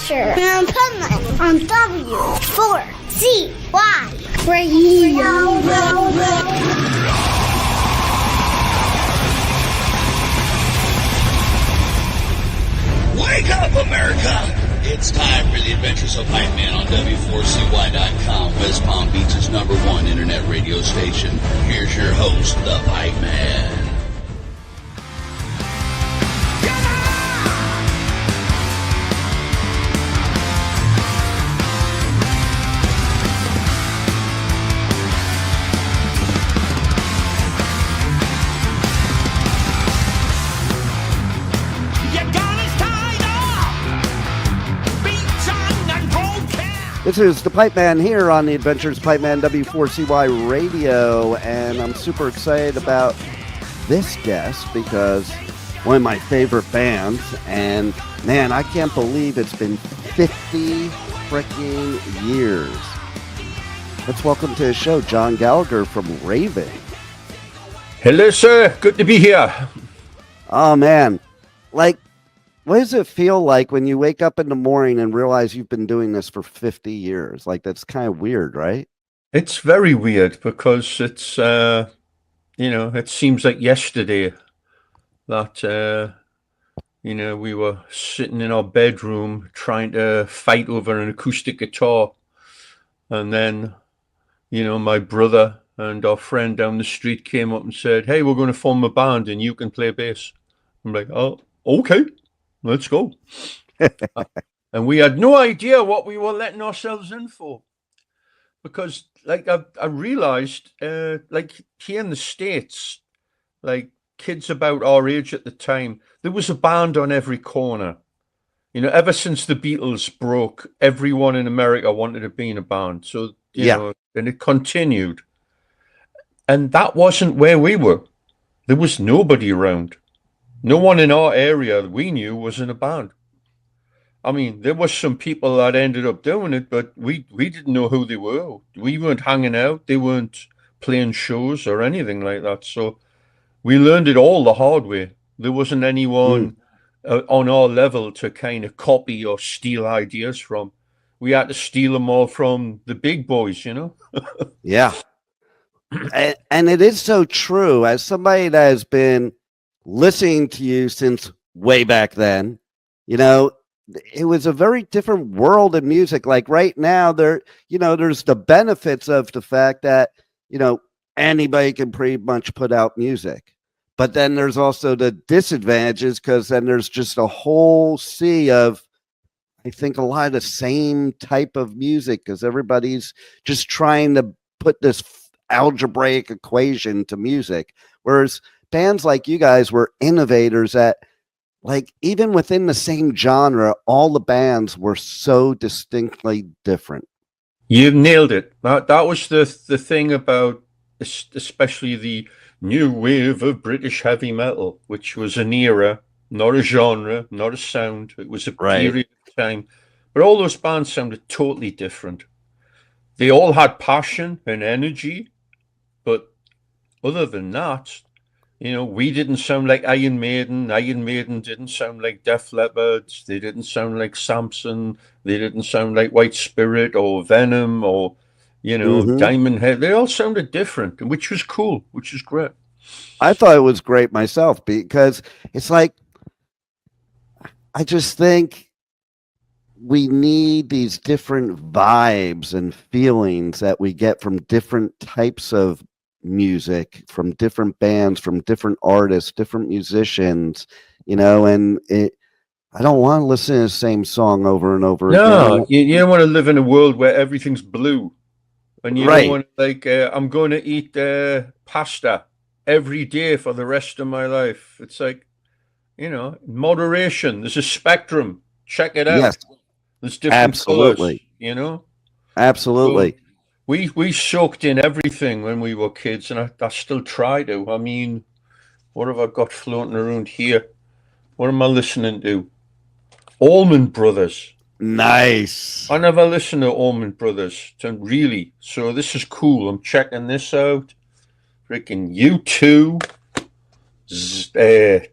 Adventure in Pipeman on W4CY Radio. Wake up, America! It's time for the Adventures of Pipeman on W4CY.com, West Palm Beach's #1 internet radio station. Here's your host, the Pipeman. This is the Pipeman here on the Adventures Pipeman W4CY Radio, and I'm super excited about this guest because one of my favorite bands, and man, I can't believe it's been 50 freaking years. Let's welcome to the show John Gallagher from Raven. Hello, sir. Good to be here. Oh, man. What does it feel like when you wake up in the morning and realize you've been doing this for 50 years? Like, that's kind of weird, right? It's very weird because it's, it seems like yesterday that, we were sitting in our bedroom trying to fight over an acoustic guitar. And then, my brother and our friend down the street came up and said, "Hey, we're going to form a band and you can play bass." I'm like, "Oh, okay. Let's go." And we had no idea what we were letting ourselves in for, because I realized here in the States, like kids about our age at the time, there was a band on every corner. Ever since the Beatles broke, everyone in America wanted to be in a band. So and it continued. And that wasn't where we were. There was nobody around. No one in our area we knew was in a band. I mean, there was some people that ended up doing it, but we didn't know who they were. We weren't hanging out. They weren't playing shows or anything like that. So we learned it all the hard way. There wasn't anyone on our level to kind of copy or steal ideas from. We had to steal them all from the big boys, Yeah. And it is so true. As somebody that has been listening to you since way back then, it was a very different world of music. Like right now, there's the benefits of the fact that, anybody can pretty much put out music. But then there's also the disadvantages, because then there's just a whole sea of, I think, a lot of the same type of music, because everybody's just trying to put this algebraic equation to music. Whereas bands like you guys were innovators at, like, even within the same genre, all the bands were so distinctly different. You nailed it. That was the thing about especially the new wave of British heavy metal, which was an era, not a genre, not a sound. It was a period of time. But all those bands sounded totally different. They all had passion and energy, but other than that, we didn't sound like Iron Maiden. Iron Maiden didn't sound like Def Leppard. They didn't sound like Samson. They didn't sound like White Spirit or Venom or, Diamond Head. They all sounded different, which was cool, which was great. I thought it was great myself, because it's like, I just think we need these different vibes and feelings that we get from different types of music, from different bands, from different artists, different musicians, and I don't want to listen to the same song over and over again. No, you don't want to live in a world where everything's blue, and you don't want I'm going to eat pasta every day for the rest of my life. It's like, moderation. There's a spectrum. Check it out. Yes. There's different colors, Absolutely. So we soaked in everything when we were kids, and I still try to. I mean, what have I got floating around here? What am I listening to? Allman Brothers. Nice. I never listened to Allman Brothers, really. So this is cool. I'm checking this out. Freaking U2,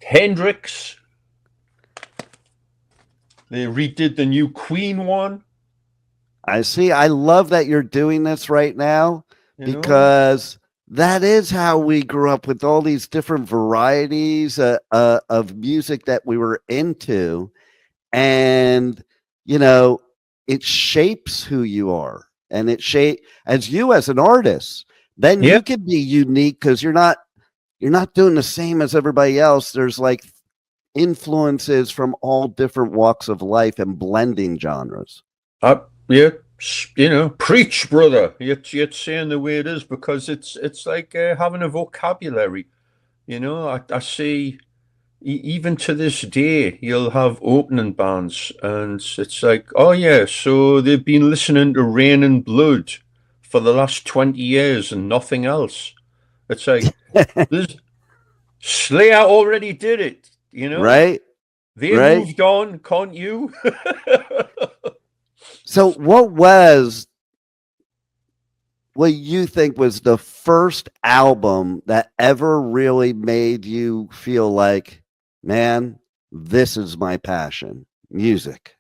Hendrix. They redid the new Queen one. I see. I love that you're doing this right now because that is how we grew up with all these different varieties of music that we were into. And, it shapes who you are, and it as you as an artist, then you can be unique because you're not doing the same as everybody else. There's like influences from all different walks of life and blending genres. Preach, brother. You're saying the way it is, because it's like having a vocabulary. I see, even to this day, you'll have opening bands, and it's like, oh yeah, so they've been listening to Rain and Blood for the last 20 years and nothing else. It's like, this Slayer already did it, Right? They moved on, can't you? So what you think was the first album that ever really made you feel like, man, this is my passion, music?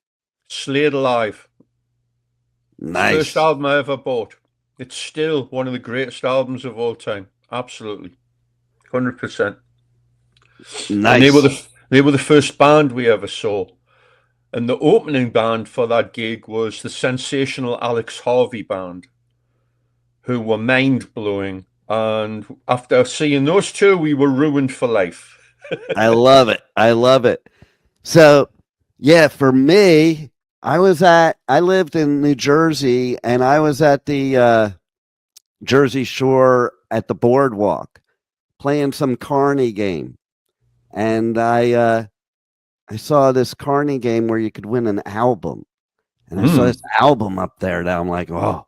Slade Alive. Nice. First album I ever bought. It's still one of the greatest albums of all time. Absolutely. 100%. Nice. And they were the first band we ever saw. And the opening band for that gig was the sensational Alex Harvey Band, who were mind-blowing. And after seeing those two, we were ruined for life. I love it. So, yeah, for me, I lived in New Jersey, and I was at the Jersey Shore at the boardwalk playing some Carney game. And I saw this Carney game where you could win an album. And I saw this album up there that I'm like, oh,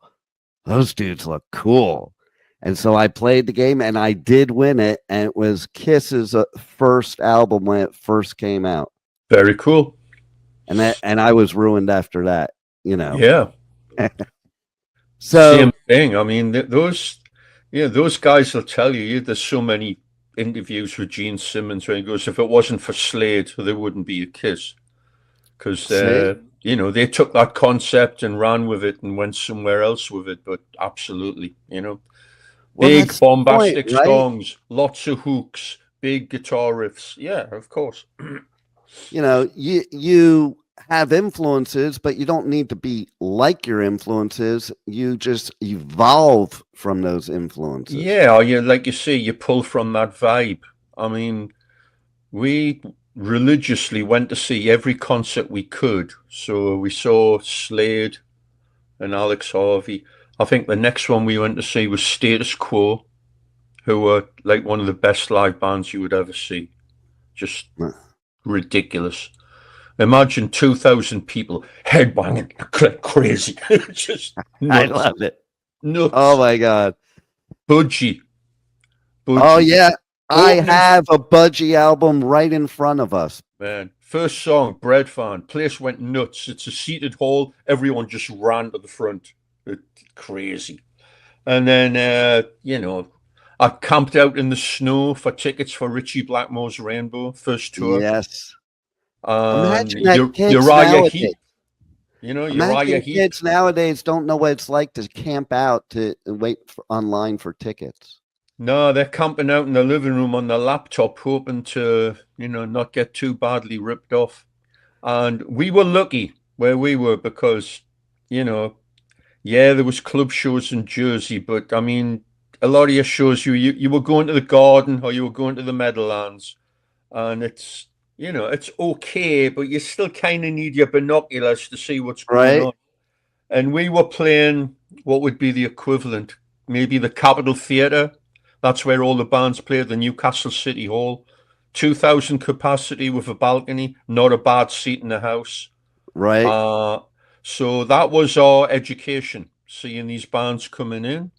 those dudes look cool. And so I played the game and I did win it. And it was Kiss's first album when it first came out. Very cool. And I was ruined after that, Yeah. So same thing. I mean, those guys will tell you, there's so many interviews with Gene Simmons where he goes, if it wasn't for Slade, there wouldn't be a Kiss. Because, they took that concept and ran with it and went somewhere else with it. But absolutely, big bombastic songs, lots of hooks, big guitar riffs. Yeah, of course. You have influences, but you don't need to be like your influences. You just evolve from those influences. Yeah, like you say, you pull from that vibe. I mean, we religiously went to see every concert we could. So we saw Slade and Alex Harvey. I think the next one we went to see was Status Quo, who were like one of the best live bands you would ever see. Just ridiculous. Imagine 2,000 people headbanging crazy. Just nuts. I love it. Nuts. Oh my God. Budgie. Oh yeah. I have a Budgie album right in front of us. Man, first song, Bread Fan. Place went nuts. It's a seated hall. Everyone just ran to the front. It's crazy. And then, I camped out in the snow for tickets for Richie Blackmore's Rainbow first tour. Yes. Imagine that kids Uriah nowadays. Heep. Uriah Heep. Kids nowadays don't know what it's like to camp out to wait online for tickets. No, they're camping out in the living room on their laptop, hoping to, not get too badly ripped off. And we were lucky where we were because, there was club shows in Jersey, but I mean, a lot of your shows, you were going to the Garden or you were going to the Meadowlands, and it's, it's okay, but you still kind of need your binoculars to see what's going on. And we were playing what would be the equivalent, maybe the Capitol Theatre. That's where all the bands played, the Newcastle City Hall. 2,000 capacity with a balcony, not a bad seat in the house. Right. So that was our education, seeing these bands coming in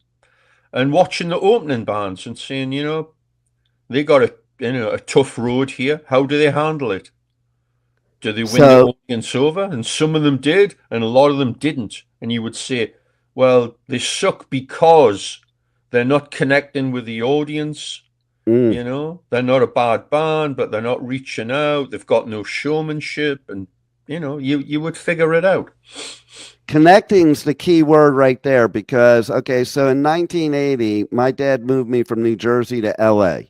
and watching the opening bands and saying, they got a tough road here. How do they handle it? Do they win the audience over? And some of them did, and a lot of them didn't. And you would say, well, they suck because they're not connecting with the audience. They're not a bad band, but they're not reaching out. They've got no showmanship. And you would figure it out. Connecting's the key word right there because, okay, so in 1980, my dad moved me from New Jersey to LA.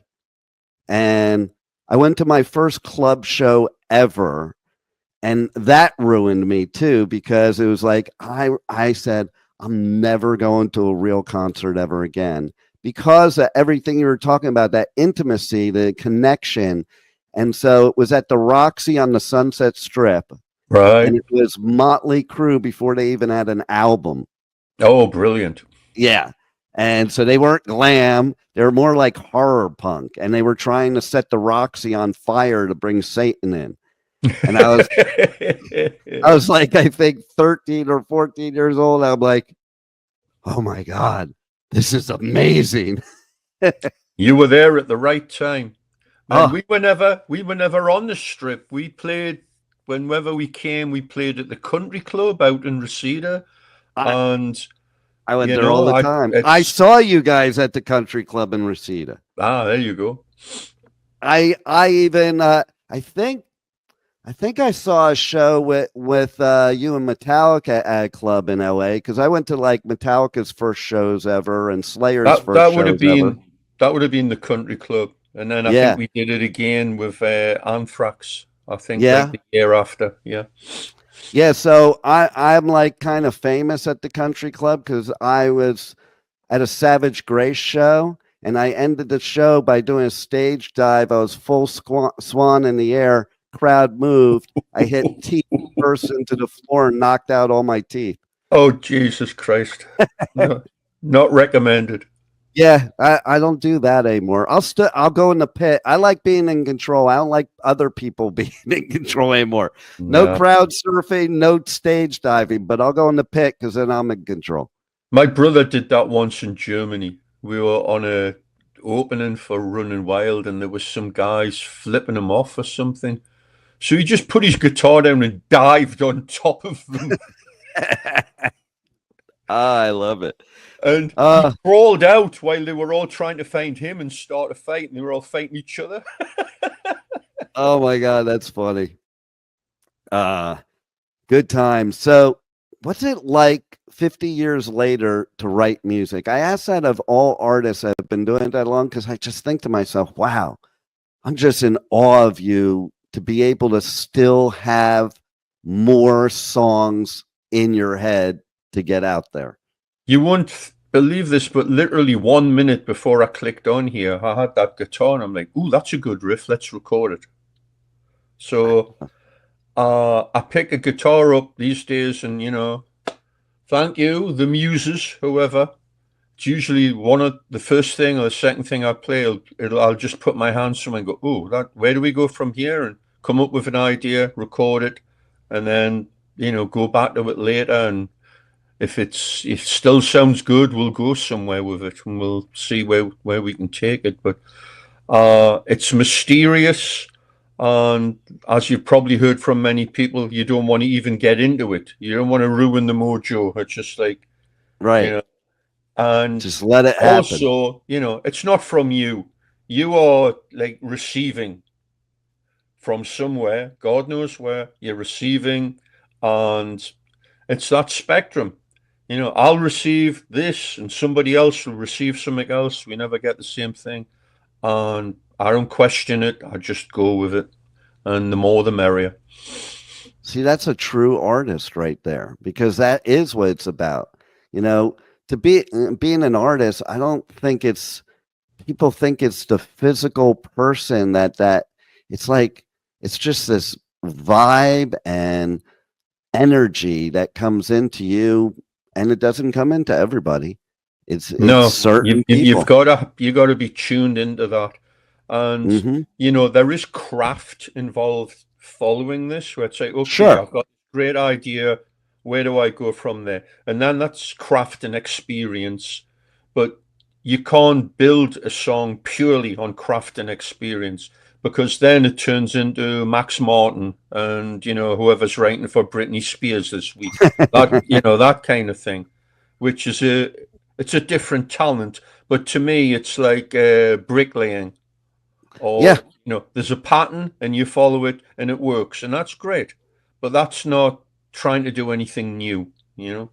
And I went to my first club show ever. And that ruined me too, because it was like, I said, I'm never going to a real concert ever again because of everything you were talking about, that intimacy, the connection. And so it was at the Roxy on the Sunset Strip. Right. And it was Motley Crue before they even had an album. Oh, brilliant. Yeah. And so they weren't glam. They were more like horror punk. And they were trying to set the Roxy on fire to bring Satan in. And I was like, I think 13 or 14 years old. I'm like, oh my God, this is amazing. You were there at the right time. Man, we were never on the Strip. We played whenever we came. We played at the Country Club out in Reseda, and I went there all the time. I saw you guys at the Country Club in Reseda. There you go. I even I think I saw a show with you and Metallica at a club in LA because I went to like Metallica's first shows ever and Slayer's first shows ever. That would have been the Country Club, and then I think we did it again with Anthrax. I think like the year after. Yeah. So I'm like kind of famous at the Country Club because I was at a Savage Grace show and I ended the show by doing a stage dive. I was full swan in the air. Crowd moved. I hit teeth first into the floor and knocked out all my teeth. Oh, Jesus Christ. No, not recommended. Yeah, I don't do that anymore. I'll go in the pit. I like being in control. I don't like other people being in control anymore. No crowd surfing, no stage diving, but I'll go in the pit because then I'm in control. My brother did that once in Germany. We were on a opening for Running Wild and there was some guys flipping him off or something. So he just put his guitar down and dived on top of them. I love it. And he crawled out while they were all trying to find him and start a fight, and they were all fighting each other. Oh my God, that's funny. Good times. So what's it like 50 years later to write music? I ask that of all artists that have been doing it that long because I just think to myself, wow, I'm just in awe of you to be able to still have more songs in your head to get out there. You won't believe this, but literally 1 minute before I clicked on here, I had that guitar and I'm like, ooh, that's a good riff. Let's record it. So I pick a guitar up these days and, thank you, the muses, whoever. It's usually the first thing or the second thing I play. I'll just put my hands somewhere and go, oh, where do we go from here? And come up with an idea, record it, and then, go back to it later. And if it still sounds good, we'll go somewhere with it and we'll see where we can take it. But it's mysterious. And as you've probably heard from many people, you don't want to even get into it. You don't want to ruin the mojo. It's just like, right. And just let it happen. Also, it's not from you. You are like receiving from somewhere. God knows where you're receiving. And it's that spectrum. I'll receive this and somebody else will receive something else. We never get the same thing. And I don't question it. I just go with it. And the more, the merrier. See, that's a true artist right there, because that is what it's about. To being an artist, I don't think people think it's the physical person that it's like, it's just this vibe and energy that comes into you, and it doesn't come into everybody. It's certain people. You got to be tuned into that. And there is craft involved following this, where it's like, okay, sure, I've got a great idea. Where do I go from there? And then that's craft and experience. But you can't build a song purely on craft and experience, because then it turns into Max Martin and, whoever's writing for Britney Spears this week. That kind of thing, which is it's a different talent. But to me, it's like bricklaying. Or, there's a pattern and you follow it and it works. And that's great. but that's not trying to do anything new, you know?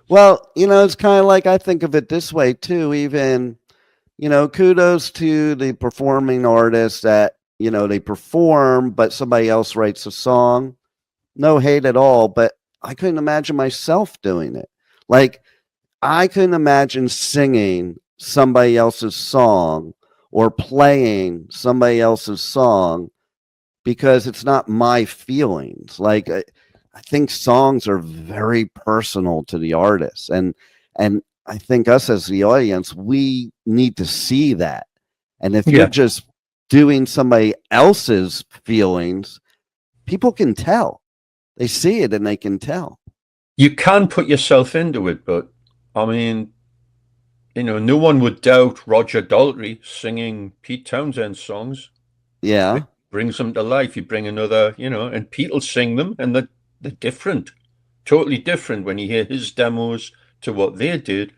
Well, it's kind of like I think of it this way too. Even, kudos to the performing artists that, they perform, but somebody else writes a song. No hate at all, but I couldn't imagine myself doing it. Like, I couldn't imagine singing somebody else's song or playing somebody else's song because it's not my feelings. Like, I think songs are very personal to the artist, and I think us as the audience, we need to see that. And if you're just doing somebody else's feelings, people can tell. They see it and they can tell. You can put yourself into it, but I mean, no one would doubt Roger Daltrey singing Pete Townsend songs. Yeah. It brings them to life. You bring another, and Pete will sing them, and they're different, totally different when you hear his demos to what they did.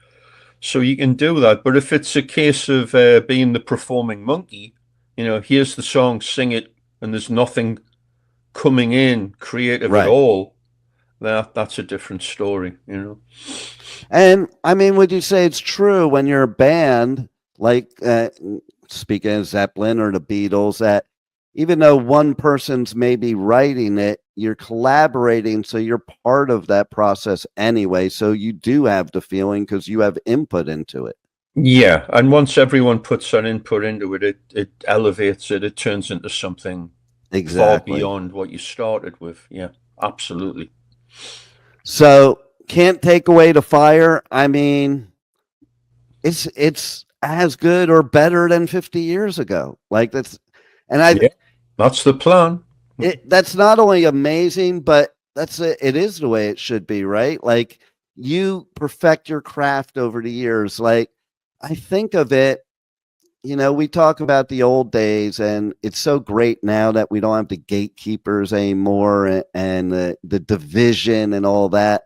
So you can do that. But if it's a case of being the performing monkey, here's the song, sing it, and there's nothing coming in creative at all, that's a different story, And I mean, would you say it's true when you're a band, like speaking of Zeppelin or the Beatles, that even though one person's maybe writing it, you're collaborating, so you're part of that process anyway, so you do have the feeling because you have input into it. Yeah, and once everyone puts that input into it, it elevates it, it turns into something far beyond what you started with. Yeah, absolutely. So can't take away the fire. I mean, it's as good or better than 50 years ago. Like that's the plan. That's not only amazing, but it is the way it should be, right? Like you perfect your craft over the years. Like I think of it, we talk about the old days, and it's so great now that we don't have the gatekeepers anymore and the division and all that.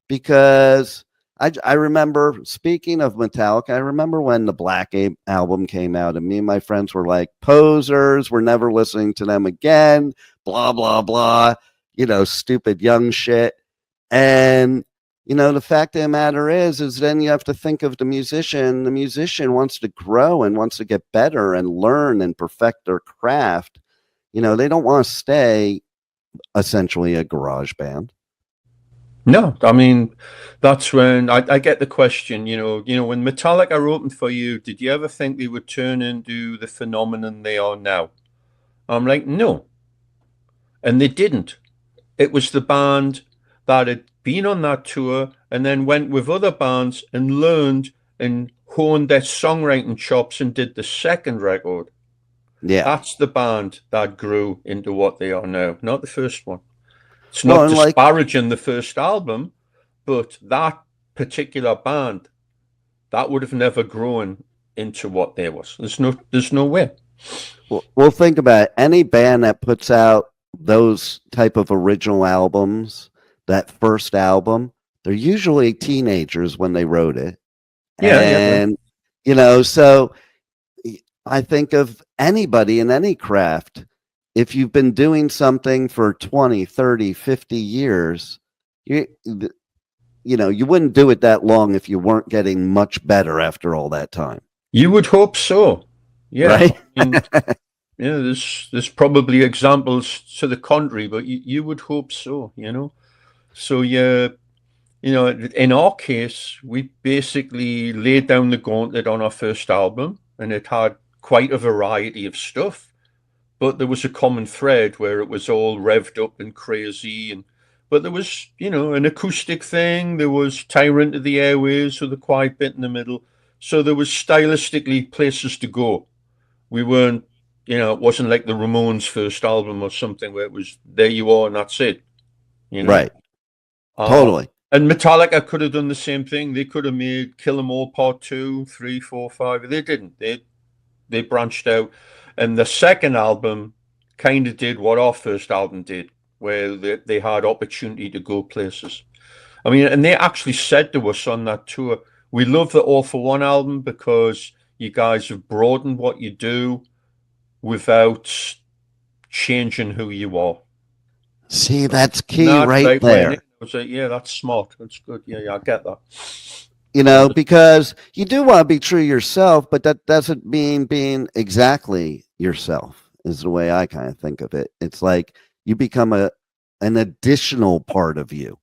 Because I remember, speaking of Metallica, I remember when the Black album came out, and me and my friends were like, posers, we're never listening to them again, blah, blah, blah, stupid young shit. And the fact of the matter is then you have to think of the musician. The musician wants to grow and wants to get better and learn and perfect their craft. They don't want to stay essentially a garage band. No, I mean, that's when I get the question, when Metallica opened for you, did you ever think they would turn into the phenomenon they are now? I'm like, no. And they didn't. It was the band that had been on that tour and then went with other bands and learned and honed their songwriting chops and did the second record. Yeah. That's the band that grew into what they are now, not the first one. It's not disparaging the first album, but that particular band, that would have never grown into what they was. There's no way. Well, think about it. Any band that puts out those type of original albums, that first album, they're usually teenagers when they wrote it. Yeah. And, so I think of anybody in any craft. If you've been doing something for 20, 30, 50 years, you wouldn't do it that long if you weren't getting much better after all that time. You would hope so. Yeah. Right? There's probably examples to the contrary, but you would hope so, So, in our case, we basically laid down the gauntlet on our first album, and it had quite a variety of stuff. But there was a common thread where it was all revved up and crazy. But there was, an acoustic thing. There was Tyrant of the Airways with a quiet bit in the middle. So there was stylistically places to go. We weren't, it wasn't like the Ramones' first album or something where it was, there you are and that's it. Right. Totally. And Metallica could have done the same thing. They could have made Kill 'Em All Part 2, 3, 4, 5. They didn't. They branched out. And the second album kind of did what our first album did, where they had opportunity to go places. I mean, and they actually said to us on that tour, we love the All for One album because you guys have broadened what you do without changing who you are. See, that's key Not right like there. I was like, yeah, that's smart. That's good. Yeah, I get that. Because you do want to be true yourself, but that doesn't mean being exactly yourself, is the way I kind of think of it. It's like you become an additional part of you.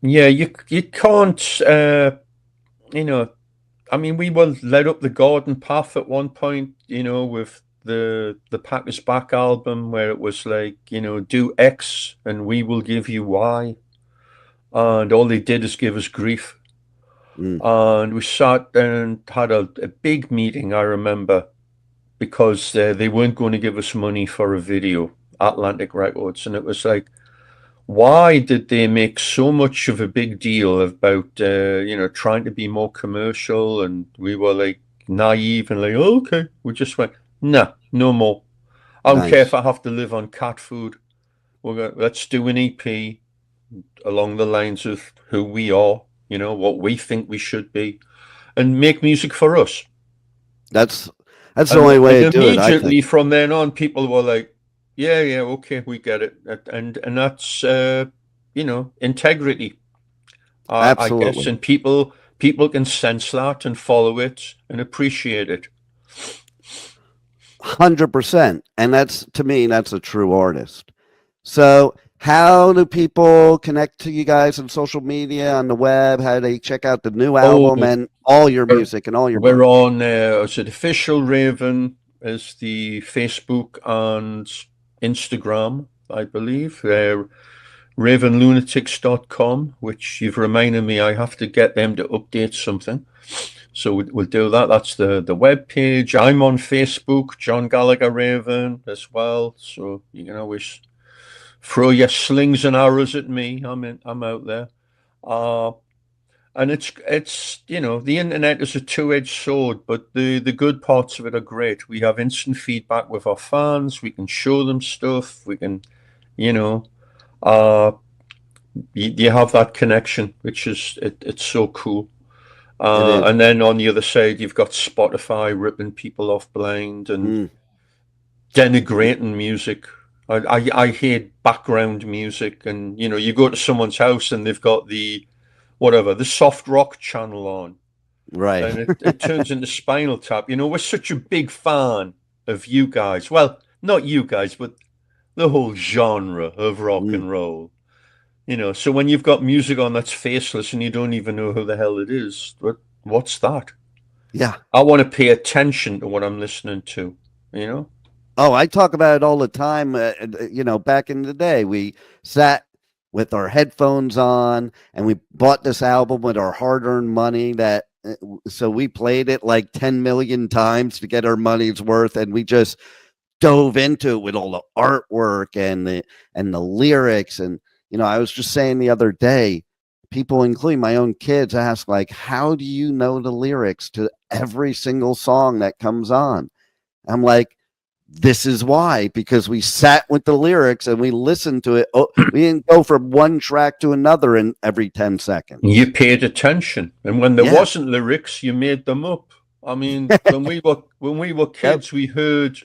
Yeah, you can't. I mean, we were led up the garden path at one point. With the Pack Us Back album, where it was like, do X and we will give you Y, and all they did is give us grief. And we sat and had a big meeting, I remember, because they weren't going to give us money for a video, Atlantic Records. And it was like, why did they make so much of a big deal about, trying to be more commercial? And we were like naive and like, oh, okay. We just went, nah, no more. I don't care if I have to live on cat food. Let's do an EP along the lines of who we are, what we think we should be, and make music for us. That's the only way to do it. Immediately from then on, people were like, yeah, okay, we get it. And that's, integrity. Absolutely. I guess, and people can sense that and follow it and appreciate it. 100%. And to me, that's a true artist. So how do people connect to you guys on social media, on the web? How do they check out the new album and all your music and all your... We're on, is it Official Raven is the Facebook and Instagram, I believe. RavenLunatics.com, which you've reminded me I have to get them to update something. So we'll do that. That's the web page. I'm on Facebook, John Gallagher Raven as well. So you can always throw your slings and arrows at me. I'm out there. And it's the internet is a two-edged sword, but the good parts of it are great. We have instant feedback with our fans. We can show them stuff. We can, you have that connection, which is it's so cool. And then on the other side, you've got Spotify ripping people off blind and denigrating music. I hate background music, and you go to someone's house and they've got the soft rock channel on, right? And it turns into Spinal Tap. We're such a big fan of you guys. Well, not you guys, but the whole genre of rock and roll. So when you've got music on that's faceless and you don't even know who the hell it is, what's that? Yeah. I want to pay attention to what I'm listening to, Oh, I talk about it all the time. Back in the day, we sat with our headphones on and we bought this album with our hard-earned money so we played it like 10 million times to get our money's worth. And we just dove into it with all the artwork and the lyrics. And, I was just saying the other day, people, including my own kids, ask like, how do you know the lyrics to every single song that comes on? I'm like, this is why, because we sat with the lyrics and we listened to it. Oh, we didn't go from one track to another in every 10 seconds. You paid attention. And when there wasn't lyrics, you made them up. I mean, when we were kids, we heard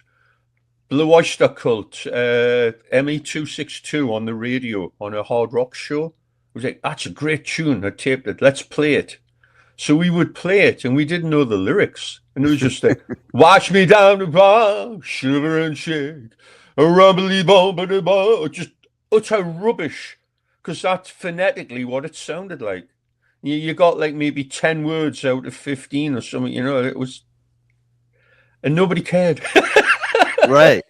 Blue Oyster Cult, ME262 on the radio on a hard rock show. It was like, that's a great tune. I taped it. Let's play it. So we would play it, and we didn't know the lyrics. And it was just like, watch me down the bar, shiver and shake, a rumbly ball, just utter rubbish, because that's phonetically what it sounded like. You got like maybe 10 words out of 15 or something, it was, and nobody cared. Right.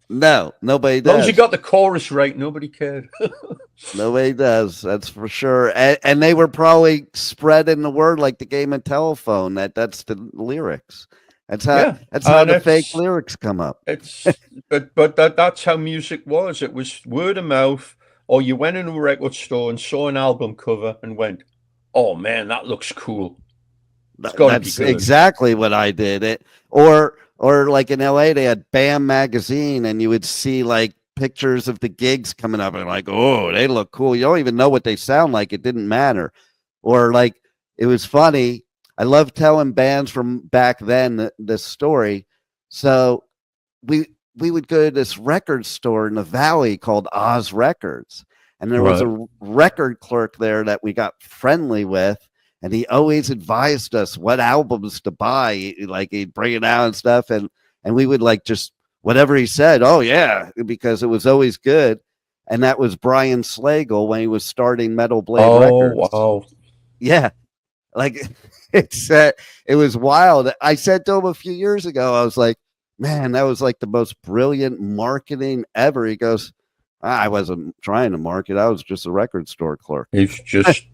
No, nobody does. As long as you got the chorus right, nobody cared. Nobody does. That's for sure. And they were probably spreading the word like the game of telephone. That's the lyrics. That's how the fake lyrics come up. But that's how music was. It was word of mouth, or you went into a record store and saw an album cover and went, "Oh man, that looks cool." That's exactly what I did. Or like in LA, they had BAM magazine, and you would see like pictures of the gigs coming up, and like, oh, they look cool. You don't even know what they sound like. It didn't matter. Or like, it was funny. I love telling bands from back then this story. So we we would go to this record store in the valley called Oz Records, and there was a record clerk there that we got friendly with, and he always advised us what albums to buy. Like he'd bring it out and stuff, and we would like just whatever he said. Oh yeah, because it was always good. And that was Brian Slagle when he was starting Metal Blade Records. Oh, wow. Yeah. Like it was wild. I said to him a few years ago, I was like, man, that was like the most brilliant marketing ever. He goes, I wasn't trying to market. I was just a record store clerk. He's just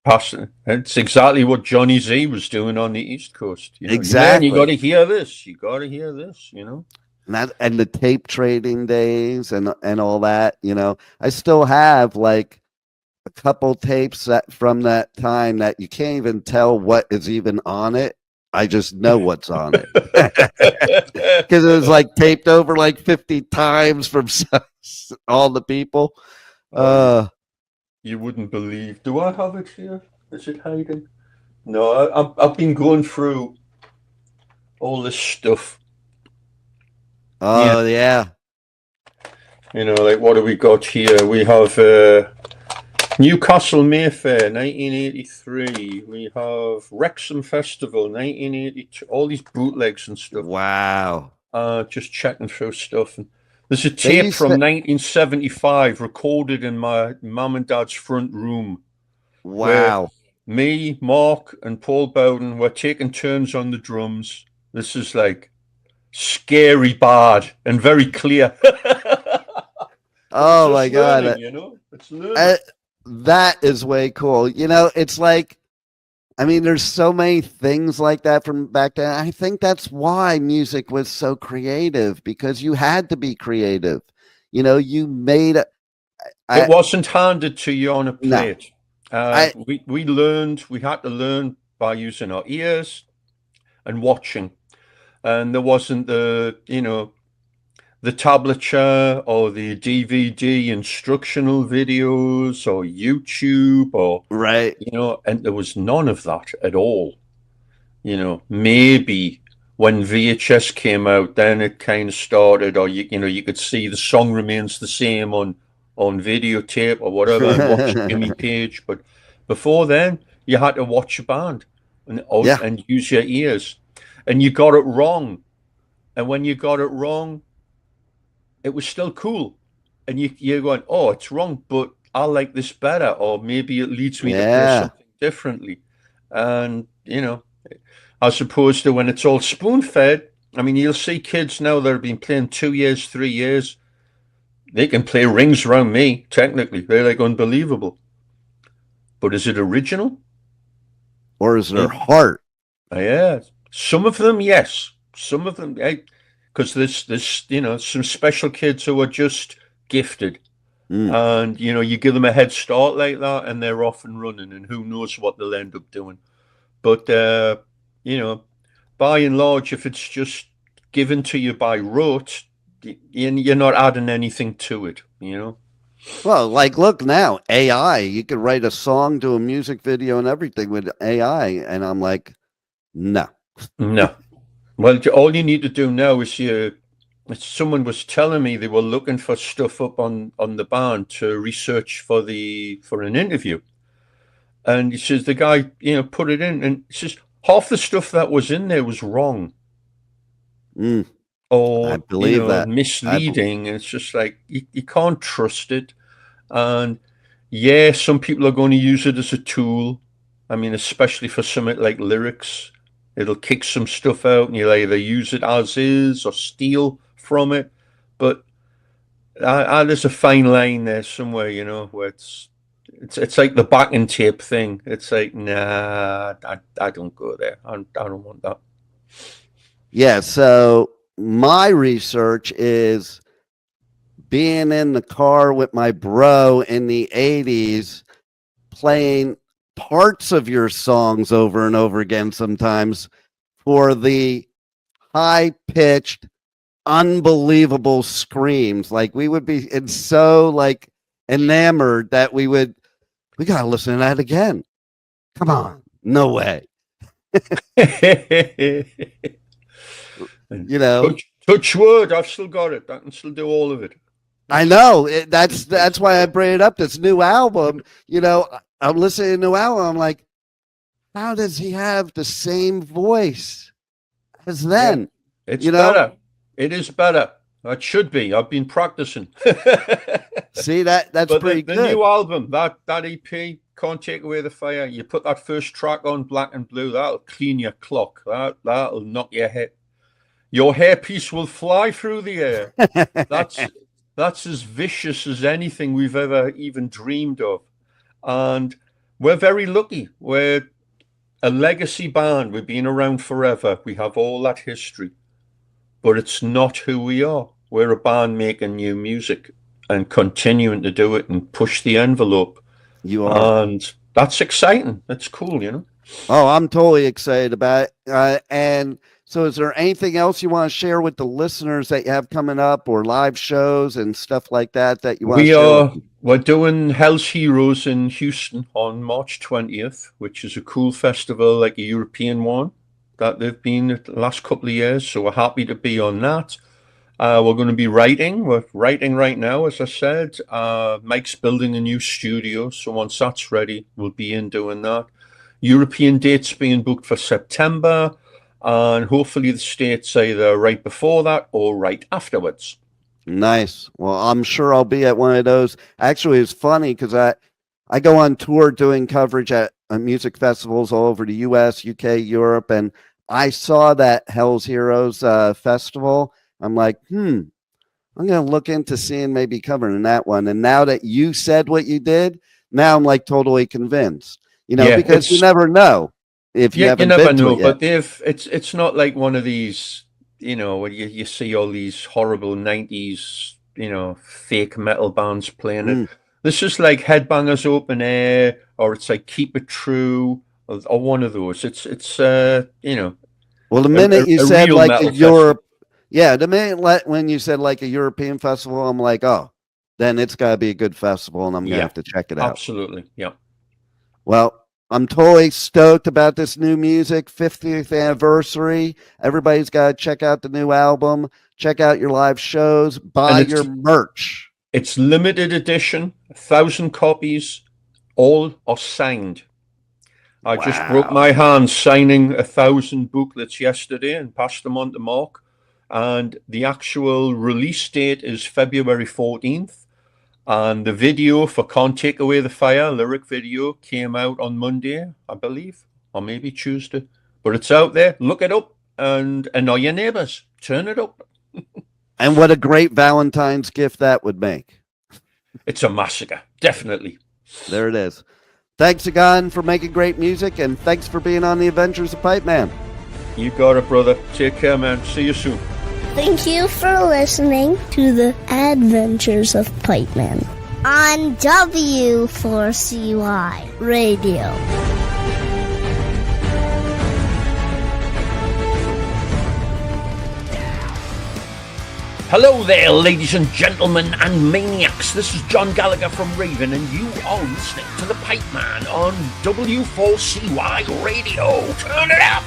passing. It's exactly what Johnny Z was doing on the East Coast. You know? Exactly. Man, you got to hear this. You got to hear this, you know. And the tape trading days and all that, you know, I still have like a couple tapes from that time that you can't even tell what is even on it. I just know what's on it because it was like taped over like 50 times from all the people. You wouldn't believe. Do I have it here? Is it hiding? No, I've been going through all this stuff. Oh, yeah. You know, like what do we got here? We have Newcastle Mayfair, 1983. We have Wrexham Festival, 1982. All these bootlegs and stuff. Wow. Just checking through stuff. And there's a tape from 1975 recorded in my mum and dad's front room. Wow. Me, Mark, and Paul Bowden were taking turns on the drums. This is like scary bad and very clear. Oh my God. Learning, you know, it's learning. That is way cool. You know, it's like, I mean, there's so many things like that from back then. I think that's why music was so creative, because you had to be creative. You know, you made it. It wasn't handed to you on a plate. No. We learned, we had to learn by using our ears and watching. And there wasn't the, you know, the tablature or the DVD instructional videos or YouTube or, right. You know, and there was none of that at all. You know, maybe when VHS came out, then it kind of started, or, you know, you could see the song remains the same on videotape or whatever and watch Jimmy Page. But before then, you had to watch a band and use your ears. And you got it wrong. And when you got it wrong, it was still cool. And you're going, oh, it's wrong, but I like this better. Or maybe it leads me to play something differently. And, you know, as opposed to when it's all spoon-fed. I mean, you'll see kids now that have been playing 2 years, 3 years. They can play Rings Around Me, technically. They're like unbelievable. But is it original? Or is there heart? Yeah. Some of them, yes. Some of them, because there's you know, some special kids who are just gifted, and you know, you give them a head start like that, and they're off and running, and who knows what they'll end up doing. But you know, by and large, if it's just given to you by rote, you're not adding anything to it. You know. Well, like, look now, AI. You could write a song, do a music video, and everything with AI, and I'm like, no. No. Well, all you need to do now is someone was telling me they were looking for stuff up on the band to research for an interview. And he says the guy, you know, put it in, and he says half the stuff that was in there was wrong. Or I believe that. Misleading. And it's just like you can't trust it. And yeah, some people are going to use it as a tool. I mean, especially for something like lyrics. It'll kick some stuff out, and you'll either use it as is or steal from it. But there's a fine line there somewhere, you know, where it's like the backing tape thing. It's like, nah, I don't go there. I don't want that. Yeah. So my research is being in the car with my bro in the 80s, playing parts of your songs over and over again sometimes for the high-pitched, unbelievable screams. Like, we would be so like enamored that we gotta listen to that again. Come on. No way. You know, Touch wood, I've still got it. I can still do all of it. I know. That's why I bring it up. This new album, I'm listening to the new album. I'm like, how does he have the same voice as then? Yeah, it's better. It is better. It should be. I've been practicing. See, that's pretty good. The new album, that EP, Can't Take Away the Fire, you put that first track on, Black and Blue, that'll clean your clock. That'll knock your head. Your hairpiece will fly through the air. That's as vicious as anything we've ever even dreamed of. And we're very lucky. We're a legacy band. We've been around forever. We have all that history. But it's not who we are. We're a band making new music and continuing to do it and push the envelope. You are. And that's exciting. That's cool, Oh, I'm totally excited about it. And so is there anything else you want to share with the listeners that you have coming up, or live shows and stuff like that you want to share? We're doing Hell's Heroes in Houston on March 20th, which is a cool festival, like a European one that they've been the last couple of years. So we're happy to be on that. We're going to be writing. We're writing right now, as I said. Mike's building a new studio. So once that's ready, we'll be in doing that. European dates being booked for September. And hopefully the States either right before that or right afterwards. Nice. Well, I'm sure I'll be at one of those. Actually, it's funny because I go on tour doing coverage at music festivals all over the US, UK, Europe, and I saw that Hell's Heroes festival. I'm like, I'm going to look into seeing maybe covering that one. And now that you said what you did, now I'm like totally convinced, because you never know. If you haven't never been to know, it yet. but it's not like one of these, where you see all these horrible 90s, fake metal bands playing it. This is like Headbangers Open Air, or it's like Keep It True, or one of those. It's Well, the minute you said like a Europe, when you said like a European festival, I'm like, oh, then it's got to be a good festival, and I'm gonna have to check it out. Absolutely, yeah. Well, I'm totally stoked about this new music, 50th anniversary. Everybody's got to check out the new album, check out your live shows, buy your merch. It's limited edition, 1,000 copies, all are signed. I just broke my hand signing 1,000 booklets yesterday and passed them on to Mark. And the actual release date is February 14th. And the video for Can't Take Away the Fire, lyric video, came out on Monday, I believe, or maybe Tuesday. But it's out there. Look it up and annoy your neighbors. Turn it up. And what a great Valentine's gift that would make. It's a massacre. Definitely. There it is. Thanks again for making great music, and thanks for being on the Adventures of Pipeman. You got it, brother. Take care, man. See you soon. Thank you for listening to the Adventures of Pipeman on W4CY Radio. Hello there, ladies and gentlemen and maniacs. This is John Gallagher from Raven, and you are listening to the Pipeman on W4CY Radio. Turn it up!